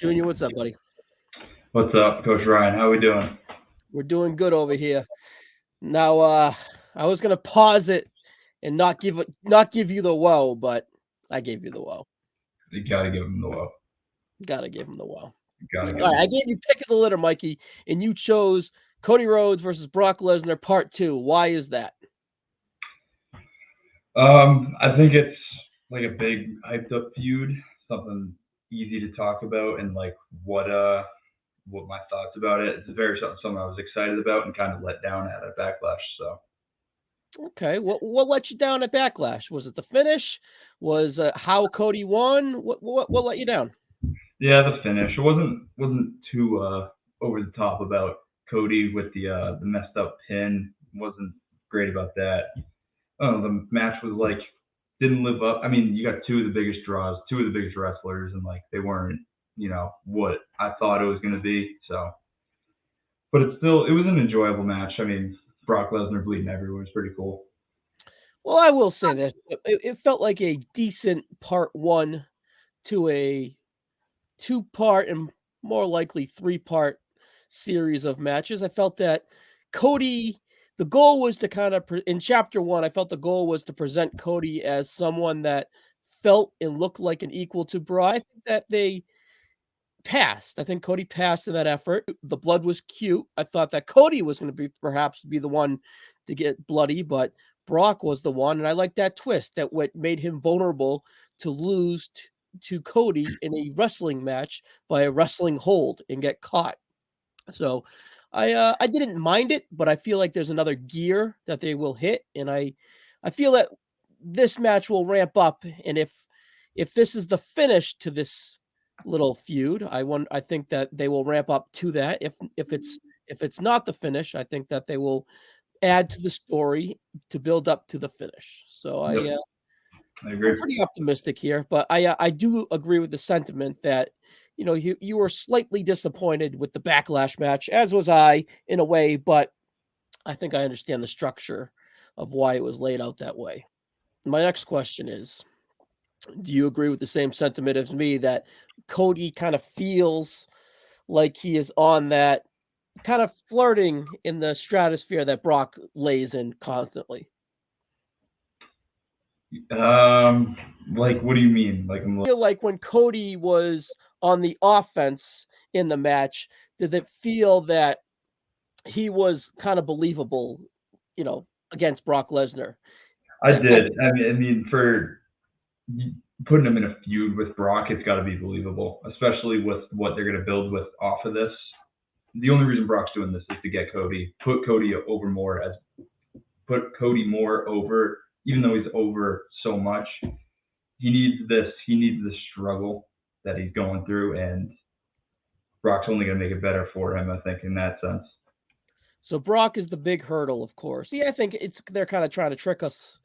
Junior, what's up, buddy? What's up, Coach Ryan? How we doing? We're doing good over here. Now, I was gonna pause it and not give you the woe, but I gave you the woe. You gotta give him the love. Gotta give him the woe. You gotta give All him. right, I gave you pick of the litter, Mikey, and you chose Cody Rhodes versus Brock Lesnar Part 2. Why is that? I think it's like a big hyped up feud, something easy to talk about, and like what my thoughts about it. It's very something I was excited about and kind of let down at Backlash. So Okay, what let you down at Backlash? Was it the finish? Was how Cody won? What let you down? yeah, the finish. It wasn't too over the top about Cody with the messed up pin. Wasn't great about that. Oh, the match was like didn't live up. I mean, you got two of the biggest draws, two of the biggest wrestlers, and like they weren't, what I thought it was going to be. So, but it was an enjoyable match. I mean, Brock Lesnar bleeding everywhere was pretty cool. Well, I will say that it felt like a decent part one to a two-part and more likely three-part series of matches. I felt that Cody, the goal was to kind of, in chapter one, I felt the goal was to present Cody as someone that felt and looked like an equal to Brock. I think that they passed. I think Cody passed in that effort. The blood was cute. I thought that Cody was going to perhaps be the one to get bloody, but Brock was the one. And I like that twist that what made him vulnerable to lose to Cody in a wrestling match by a wrestling hold and get caught. So I didn't mind it, but I feel like there's another gear that they will hit, and I feel that this match will ramp up. And if this is the finish to this little feud, I think that they will ramp up to that. If it's not the finish, I think that they will add to the story to build up to the finish. So Yep, I I'm agree. pretty optimistic here, but I do agree with the sentiment that you were slightly disappointed with the Backlash match, as was I in a way, but I think I understand the structure of why it was laid out that way. My next question is, do you agree with the same sentiment as me that Cody kind of feels like he is on that kind of flirting in the stratosphere that Brock lays in constantly? Like, what do you mean? Like, I'm Feel like when Cody was on the offense in the match, did it feel that he was kind of believable, against Brock Lesnar? I I did. I mean, for putting him in a feud with Brock, it's got to be believable, especially with what they're going to build with off of this. The only reason Brock's doing this is to get Cody, put Cody over more as put Cody more over, even though he's over so much. He needs this. He needs this struggle that he's going through, and Brock's only going to make it better for him. I think in that sense. So Brock is the big hurdle, of course. See, I think they're kind of trying to trick us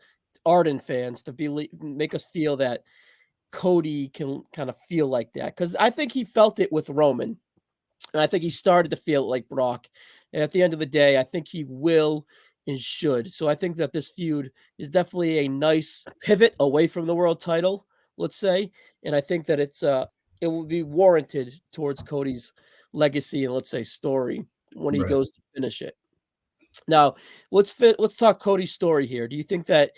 Arden fans to make us feel that Cody can kind of feel like that, because I think he felt it with Roman, and I think he started to feel it like Brock. And at the end of the day, I think he will and should. So I think that this feud is definitely a nice pivot away from the world title, let's say. And I think that it will be warranted towards Cody's legacy and, let's say, story when he Right. goes to finish it. Now, let's talk Cody's story here. Do you think that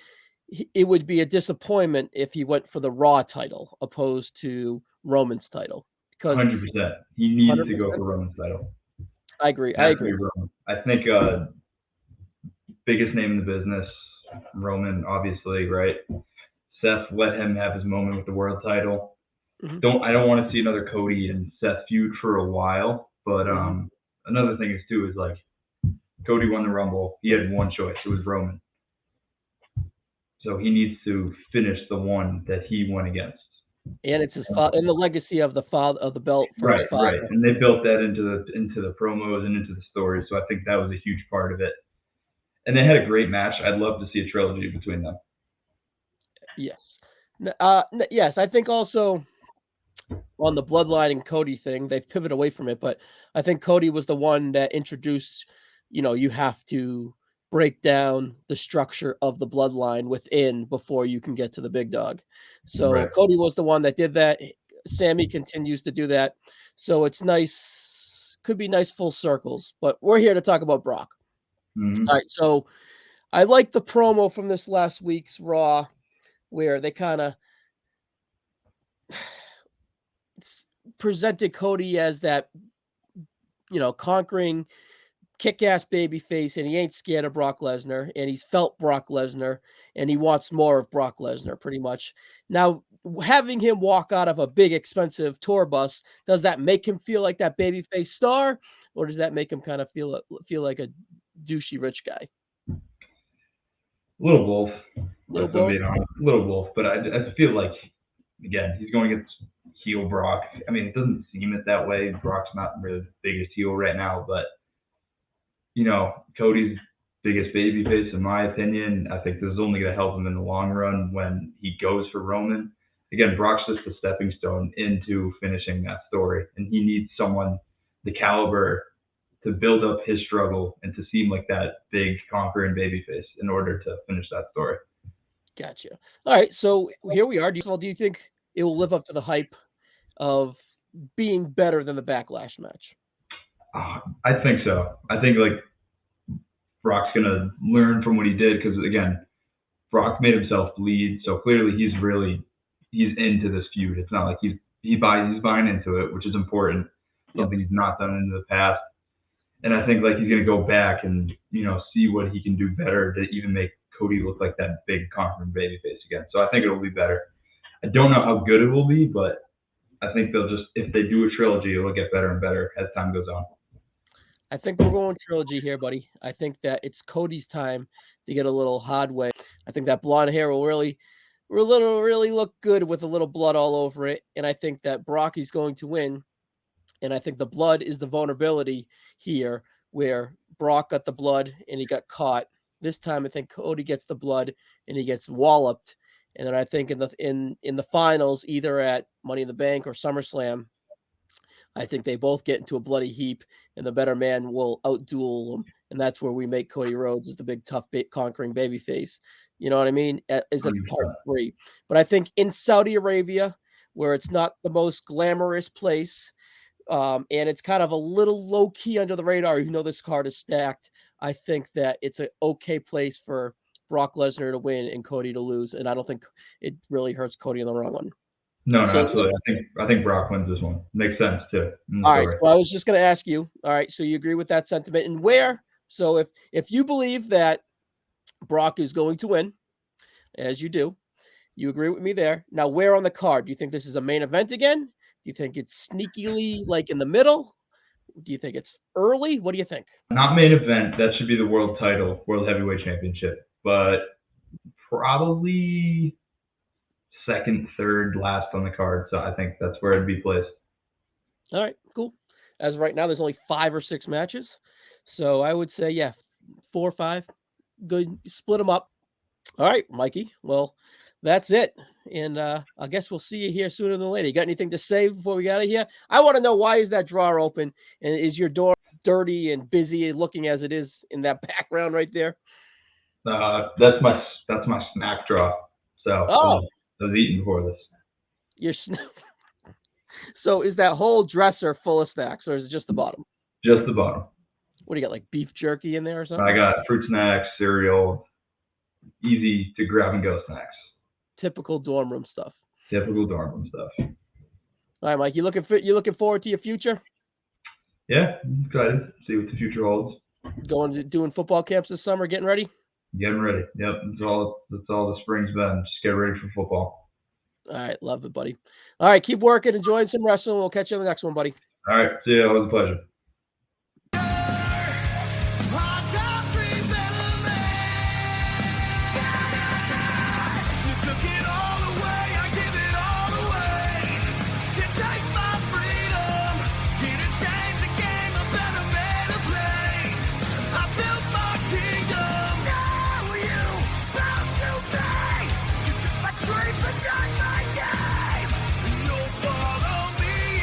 it would be a disappointment if he went for the Raw title opposed to Roman's title? Because 100%. He needs to go 100%. for Roman's title. I agree. I Has to be agree. Roman. I think biggest name in the business, Roman, obviously, right? Seth, let him have his moment with the world title. Mhm, I don't want to see another Cody and Seth feud for a while. But mhm. another thing is too is like Cody won the Rumble. He had one choice. It was Roman. So he needs to finish the one that he went against. And it's his father, and the legacy of the father of the belt for his Right, right. father. And they built that into the promos and into the story. So I think that was a huge part of it. And they had a great match. I'd love to see a trilogy between them. Yes. Yes, I think also on the Bloodline and Cody thing, they've pivoted away from it, but I think Cody was the one that introduced, you have to break down the structure of the Bloodline within before you can get to the big dog. So Right. Cody was the one that did that. Sammy continues to do that. So it's nice. Could be nice full circles. But we're here to talk about Brock. Mhm. All right. So I like the promo from this last week's Raw where they kind of presented Cody as that, conquering kick-ass babyface, and he ain't scared of Brock Lesnar, and he's felt Brock Lesnar, and he wants more of Brock Lesnar, pretty much. Now, having him walk out of a big, expensive tour bus, does that make him feel like that babyface star, or does that make him kind of feel like a douchey rich guy? A little both. Little If I'm both. being honest, a little both. But I feel like, again, he's going against heel Brock. I mean, it doesn't seem it that way. Brock's not really the biggest heel right now, but Cody's biggest babyface, in my opinion. I think this is only going to help him in the long run when he goes for Roman. Again, Brock's just a stepping stone into finishing that story, and he needs someone the caliber to build up his struggle and to seem like that big conquering babyface in order to finish that story. Gotcha. All right, so here we are. Do you think it will live up to the hype of being better than the Backlash match? I think so. I think like Brock's gonna learn from what he did because again, Brock made himself bleed, so clearly he's into this feud. It's not like he's buying into it, which is important. Something he's not done in the past. And I think like he's gonna go back and see what he can do better to even make Cody look like that big conquering babyface again. So I think it'll be better. I don't know how good it will be, but I think they'll just if they do a trilogy, it'll get better and better as time goes on. I think we're going trilogy here, buddy. I think that it's Cody's time to get a little hard way. I think that blonde hair will really look good with a little blood all over it. And I think that Brock is going to win. And I think the blood is the vulnerability here, where Brock got the blood and he got caught. This time, I think Cody gets the blood and he gets walloped. And then I think in the finals, either at Money in the Bank or SummerSlam, I think they both get into a bloody heap, and the better man will outduel them, and that's where we make Cody Rhodes as the big, tough, conquering babyface. You know what I mean? Is it part 3? But I think in Saudi Arabia, where it's not the most glamorous place, and it's kind of a little low key under the radar, even though this card is stacked, I think that it's an okay place for Brock Lesnar to win and Cody to lose, and I don't think it really hurts Cody in the wrong one. No, absolutely. I think Brock wins this one. Makes sense too. All right, so I was just going to ask you. All right, so you agree with that sentiment, and where? So if you believe that Brock is going to win, as you do, you agree with me there. Now, where on the card? Do you think this is a main event again? Do you think it's sneakily like in the middle? Do you think it's early? What do you think? Not main event. That should be the world title, World Heavyweight Championship, but probably second, third, last on the card. So I think that's where it'd be placed. All right, cool. As of right now, there's only 5 or 6 matches. So I would say, 4 or 5. Good. Split them up. All right, Mikey. Well, that's it. And I guess we'll see you here sooner than later. You got anything to say before we get out of here? I want to know, why is that drawer open? And is your door dirty and busy looking as it is in that background right there? That's my snack drawer. So I was eating before this. So is that whole dresser full of snacks, or is it just the bottom? Just the bottom. What do you got, like beef jerky in there or something? I got fruit snacks, cereal, easy to grab and go snacks. Typical dorm room stuff. All right, Mike, you looking forward to your future? Yeah, I'm excited. See what the future holds. Doing football camps this summer, getting ready? Getting ready. Yep, that's all the spring's been. Just get ready for football. All right, love it, buddy. All right, keep working, enjoying some wrestling. We'll catch you on the next one, buddy. All right, see you. It was a pleasure.